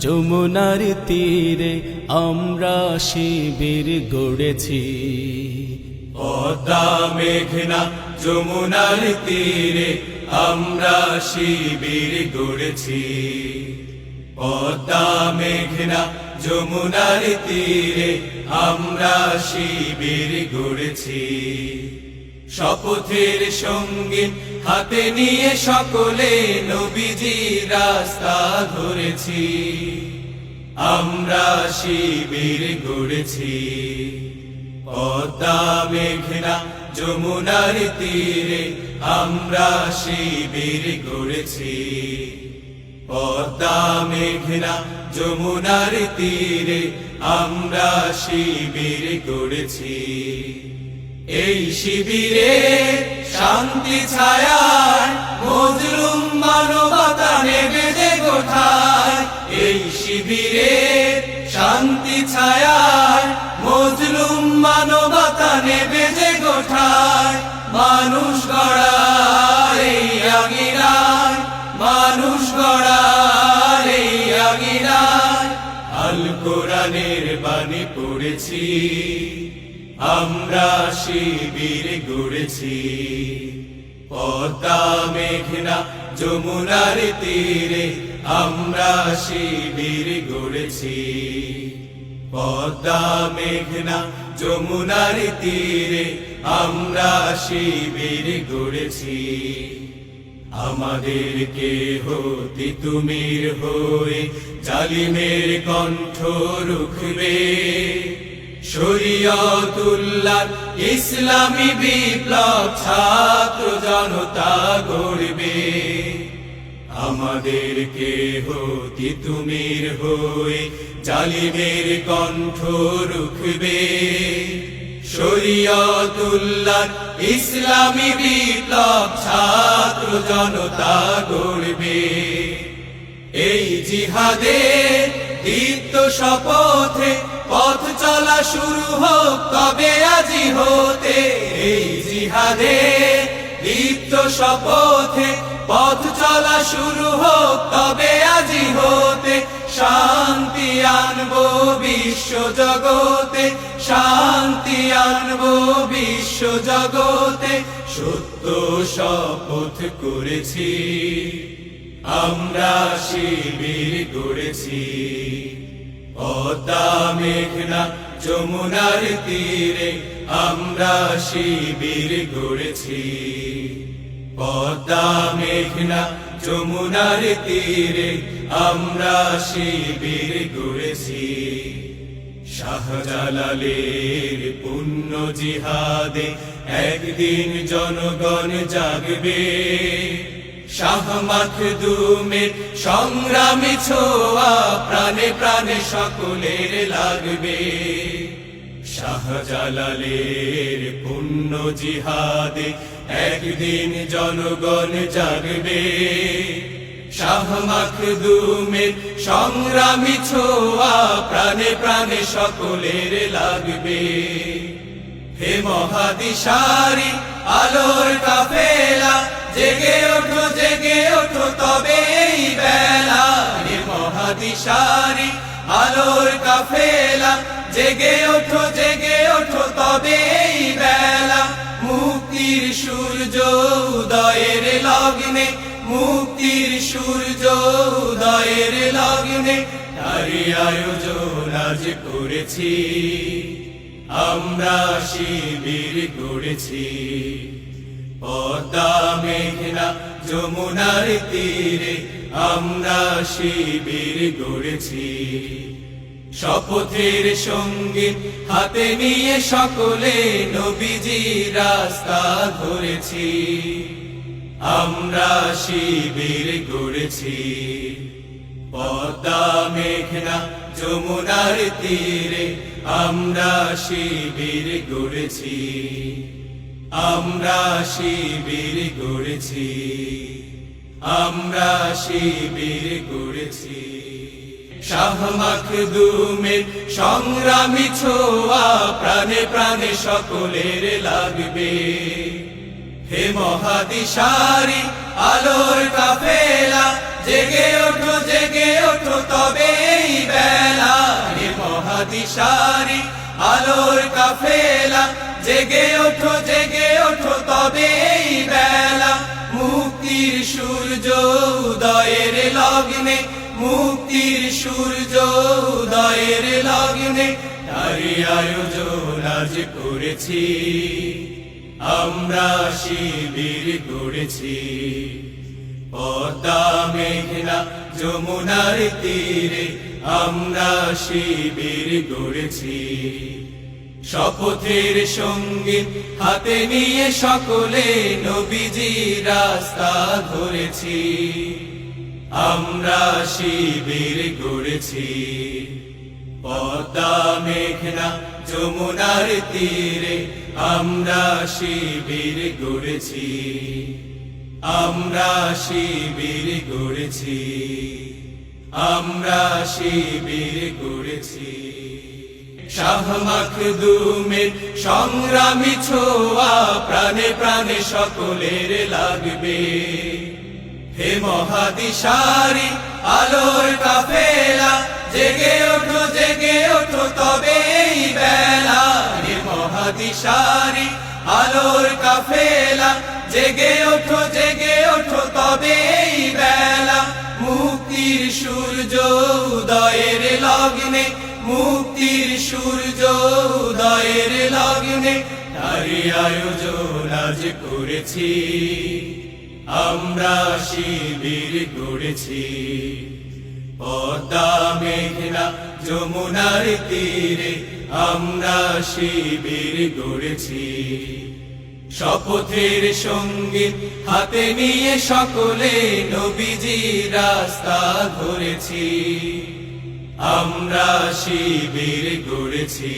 যমুনার তীরে আমরা শিবির গড়েছি। পদ্মা মেঘনা যমুনার তীরে আমরা শিবির গড়েছি। পদ্মা মেঘনা যমুনার তীরে আমরা শিবির গড়েছি। শপথের সঙ্গী হাতে নিয়ে সকলে নবীজি রাস্তা ধরেছি। আমরা শিবির গড়েছি। পদ্মা মেঘনা যমুনার তীরে আমরা শিবির গড়েছি। পদ্মা মেঘনা যমুনার তীরে আমরা শিবির গড়েছি। এই শিবিরে শান্তি ছায়ায় মজলুম মানবতা নেবে যে কোথায়। এই শিবিরে শান্তি ছায়ায় মজলুম মানবতা নেবে যে কোথায়। মানুষ গড়ার এই আঙিনায়, মানুষ গড়ার এই আঙিনায় আল কোরআনের বাণী পড়েছি। আমরা শিবির গড়েছি। পদ্মা মেঘনা যমুনার তীরে আমরা শিবির গড়েছি। পদ্মা মেঘনা যমুনার তীরে আমরা শিবির গড়েছি। আমাদেরকে হতে তুমির হয়ে জালিমের কণ্ঠ রুখবে। শরীয়তুল্লাহ ইসলামী বিপ্লব ছাত্র জনতা গড়বে। আমাদেরকে হতে তুমির হয়ে জালিমের কণ্ঠ রুখবে। শরীয়তুল্লাহ ইসলামী বিপ্লব ছাত্র জনতা গড়বে। এই জিহাদের দীপ্ত শপথে পথ চলা শুরু হোক তবে আজি হতে। এই জিহাদের দীপ্ত শপথে পথ চলা শুরু হোক তবে আজি হতে। শান্তি আনবো বিশ্ব জগতে, শান্তি আনবো বিশ্ব জগতে। সত্য শপথ করেছি, আমরা শিবির গড়েছি। পদ্মা মেঘনা যমুনার তীরে আমরা শিবির গড়েছি। পদ্মা মেঘনা যমুনার তীরে আমরা শিবির গড়েছি। শাহজালালের পুণ্য জিহাদে একদিন জনগণ জাগবে। শাহ মাখদুমের সংগ্রামী ছোঁয়া প্রাণে প্রাণে সকলের লাগবে। শাহজালালের পুণ্য জিহাদে একদিন জনগণ জাগবে। শাহ মাখদুমের সংগ্রামী ছোঁয়া প্রাণে প্রাণে সকলের লাগবে। হে মহাদিশারি আলোর কাফেলা জেগে ওঠো, জেগে ওঠো তবে এই বেলা। হে মহাদিশারি আলোর কাফেলা জেগে ওঠো, জেগে ওঠো তবে এই বেলা। মুক্তির সূর্য উদয়ের লগ্নে, মুক্তির সূর্য উদয়ের লগ্নে তারি আয়োজন আজ করেছি। আমরা শিবির গড়েছি। পদ্মা মেঘনা যমুনার তীরে আমরা শিবির গড়েছি। শপথের সঙ্গী হাতে নিয়ে সকলে নবীজি রাস্তা ধরেছি। আমরা শিবির গড়েছি। পদ্মা মেঘনা যমুনার তীরে আমরা শিবির গড়েছি। আমরা শিবির গড়েছি। আমরা শিবির গড়েছি। শাহ মাখদুমের সংগ্রামী ছোঁয়া প্রাণে প্রাণে সকলের লাগবে। হে মহাদিশারি আলোর কাফেলা জেগে ওঠো, জেগে ওঠো তবে আলোর কাফেলা জেগে ওঠো তবে এই বেলা মুক্তির সূর্য উদয়ের লগ্নে মুক্তির সূর্য উদয়ের লগ্নে তারি আয়োজন আজ করেছি আমরা শিবির গড়েছি পদ্মা মেঘনা যমুনার তীরে আমরা শিবির গড়েছি শপথের সঙ্গীত হাতে নিয়ে সকলে নবীজির রাস্তা ধরেছি আমরা শিবির গড়েছি পদ্মা মেঘনা যমুনার তীরে আমরা শিবির গড়েছি আমরা শিবির গড়েছি আমরা শিবির গড়েছি শাহ মাখদুমের সংগ্রামী ছোঁয়া প্রাণে প্রাণে সকলের লাগবে হে মহাদিশারি আলোর কাফেলা জেগে ওঠো তবে এই বেলা হে মহাদিশারি আলোর কাফেলা জেগে ওঠো তবে এই বেলা মুক্তির সূর্য উদয়ের লগ্নে মুক্তির সূর্য উদয়ের লগ্নে তারি আয়োজন আজ করেছি আমরা শিবির গড়েছি পদ্মা মেঘনা যমুনার তীরে আমরা শিবির গড়েছি শপথের সঙ্গীত হাতে নিয়ে সকলে নবীজির রাস্তা ধরেছি আমরা শিবির গড়েছি